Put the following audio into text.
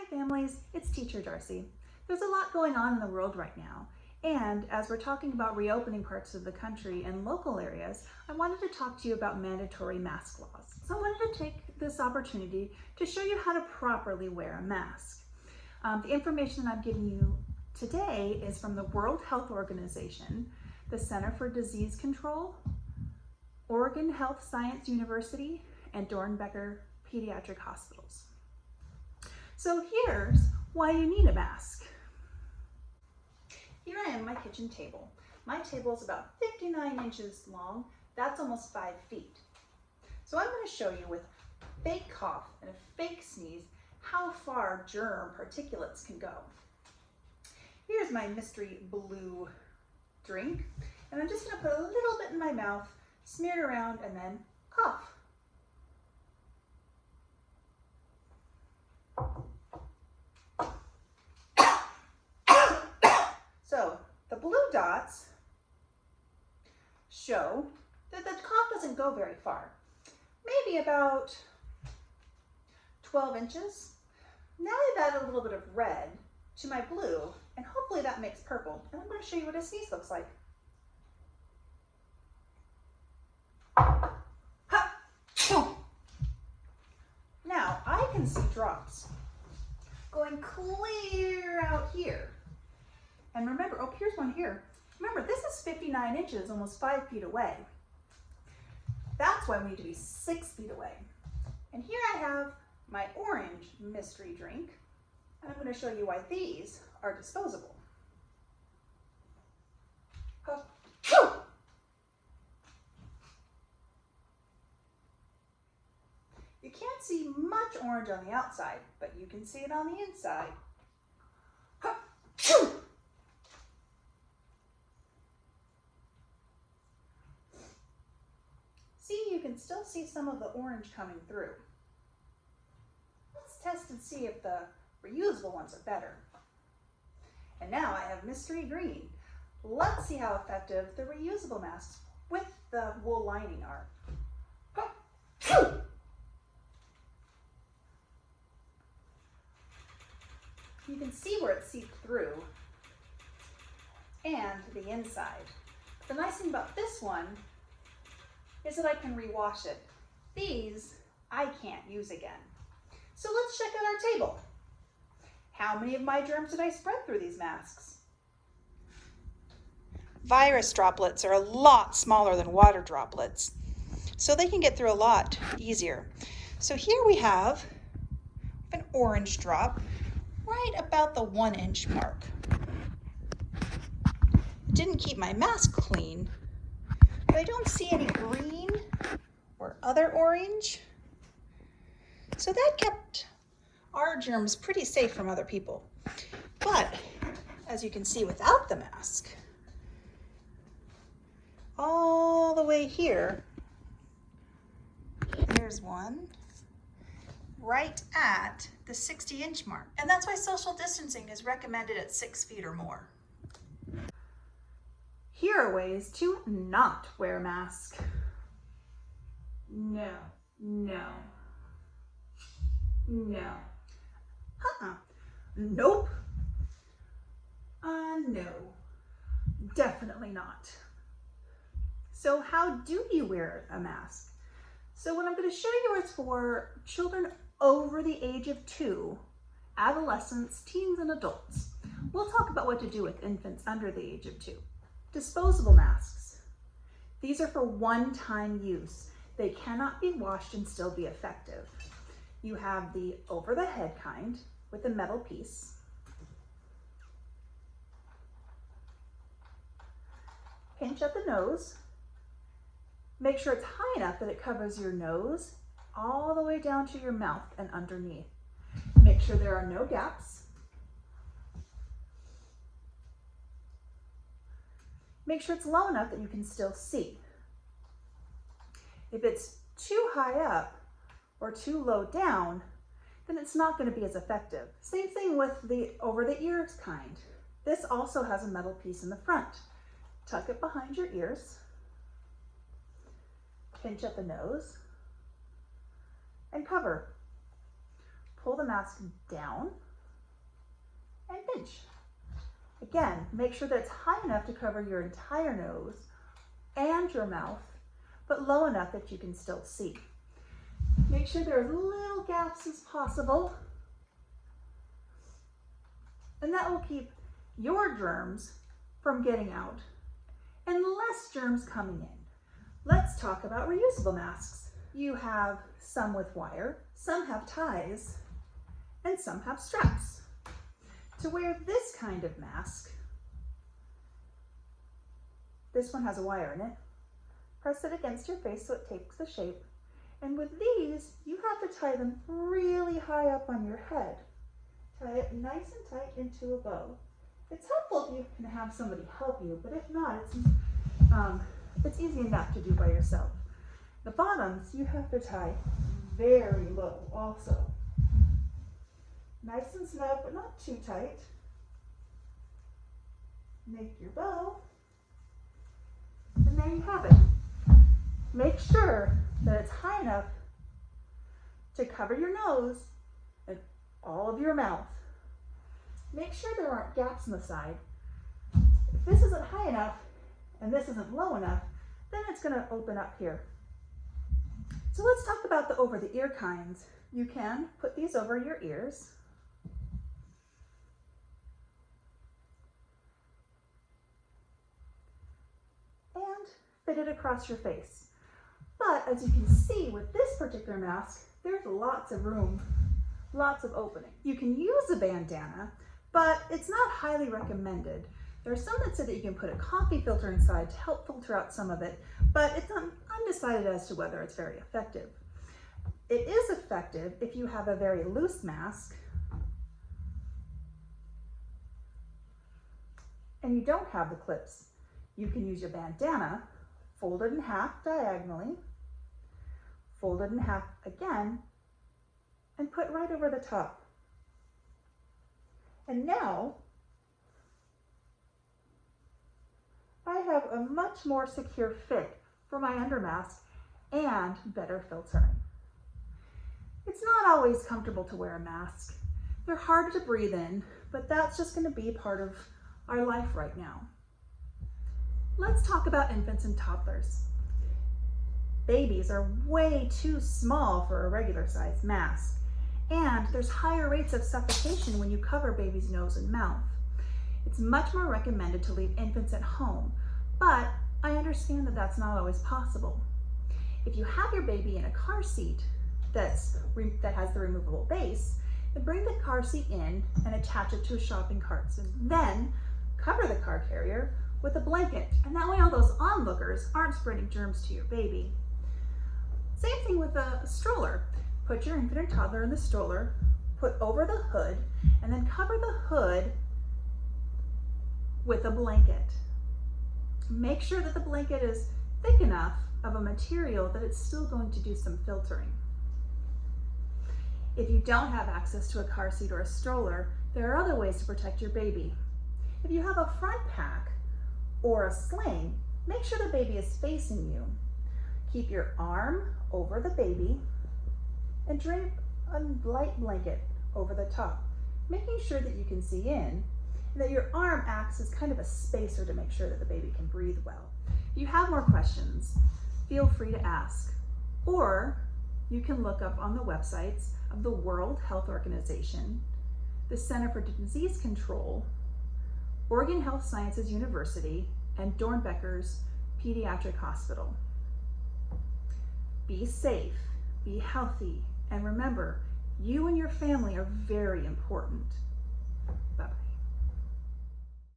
Hi families, it's Teacher Darcy. There's a lot going on in the world right now, and as we're talking about reopening parts of the country and local areas, I wanted to talk to you about mandatory mask laws. So I wanted to take this opportunity to show you how to properly wear a mask. The information I'm giving you today is from the World Health Organization, the Center for Disease Control, Oregon Health Science University, and Dornbecker Pediatric Hospitals. So here's why you need a mask. Here I am at my kitchen table. My table is about 59 inches long. That's almost 5 feet. So I'm going to show you with a fake cough and a fake sneeze how far germ particulates can go. Here's my mystery blue drink, and I'm just going to put a little bit in my mouth, smear it around, and then cough. So the blue dots show that the cough doesn't go very far, maybe about 12 inches. Now I've added a little bit of red to my blue, and hopefully that makes purple. And I'm going to show you what a sneeze looks like. Now I can see drops going clear out here. And remember, oh, here's one here. Remember, this is 59 inches, almost 5 feet away. That's why we need to be 6 feet away. And here I have my orange mystery drink, and I'm going to show you why these are disposable. You can't see much orange on the outside, but you can see it on the inside. See, you can still see some of the orange coming through. Let's test and see if the reusable ones are better. And now I have mystery green. Let's see how effective the reusable masks with the wool lining are. You can see where it seeped through and the inside. The nice thing about this one is that I can rewash it. These I can't use again. So let's check out our table. How many of my germs did I spread through these masks? Virus droplets are a lot smaller than water droplets, so they can get through a lot easier. So here we have an orange drop right about the 1 inch mark. Didn't keep my mask clean, but I don't see any green or other orange. So that kept our germs pretty safe from other people. But as you can see without the mask, all the way here, here's one right at the 60 inch mark. And that's why social distancing is recommended at 6 feet or more. Here are ways to not wear a mask. No, no, no. Nope. No, definitely not. So how do you wear a mask? So what I'm going to show you is for children over the age of 2, adolescents, teens, and adults. We'll talk about what to do with infants under the age of 2. Disposable masks. These are for one-time use. They cannot be washed and still be effective. You have the over-the-head kind with a metal piece. Pinch at the nose. Make sure it's high enough that it covers your nose all the way down to your mouth and underneath. Make sure there are no gaps. Make sure it's low enough that you can still see. If it's too high up or too low down, then it's not going to be as effective. Same thing with the over the ears kind. This also has a metal piece in the front. Tuck it behind your ears. Pinch at the nose and cover. Pull the mask down and pinch. Again, make sure that it's high enough to cover your entire nose and your mouth, but low enough that you can still see. Make sure there are as little gaps as possible, and that will keep your germs from getting out and less germs coming in. Let's talk about reusable masks. You have some with wire, some have ties, and some have straps. To wear this kind of mask, this one has a wire in it. Press it against your face so it takes the shape. And with these, you have to tie them really high up on your head. Tie it nice and tight into a bow. It's helpful if you can have somebody help you, but if not, it's easy enough to do by yourself. The bottoms, you have to tie very low also. Nice and snug, but not too tight. Make your bow, and there you have it. Make sure that it's high enough to cover your nose and all of your mouth. Make sure there aren't gaps in the side. If this isn't high enough and this isn't low enough, then it's going to open up here. So let's talk about the over the ear kinds. You can put these over your ears. And fit it across your face. But as you can see with this particular mask, there's lots of room, lots of opening. You can use a bandana, but it's not highly recommended. There are some that say that you can put a coffee filter inside to help filter out some of it, but it's undecided as to whether it's very effective. It is effective if you have a very loose mask and you don't have the clips. You can use your bandana, fold it in half diagonally, fold it in half again, and put right over the top. And now, I have a much more secure fit for my undermask and better filtering. It's not always comfortable to wear a mask. They're hard to breathe in, but that's just going to be part of our life right now. Let's talk about infants and toddlers. Babies are way too small for a regular size mask, and there's higher rates of suffocation when you cover baby's nose and mouth. It's much more recommended to leave infants at home, but I understand that that's not always possible. If you have your baby in a car seat that has the removable base, then bring the car seat in and attach it to a shopping cart, and then cover the car carrier with a blanket, and that way all those onlookers aren't spreading germs to your baby. Same thing with a stroller. Put your infant or toddler in the stroller, put over the hood, and then cover the hood with a blanket. Make sure that the blanket is thick enough of a material that it's still going to do some filtering. If you don't have access to a car seat or a stroller, there are other ways to protect your baby. If you have a front pack or a sling, make sure the baby is facing you. Keep your arm over the baby and drape a light blanket over the top, making sure that you can see in, and that your arm acts as kind of a spacer to make sure that the baby can breathe well. If you have more questions, feel free to ask, or you can look up on the websites of the World Health Organization, the Center for Disease Control, Oregon Health Sciences University, and Dornbecker's Pediatric Hospital. Be safe, be healthy, and remember, you and your family are very important. Bye-bye.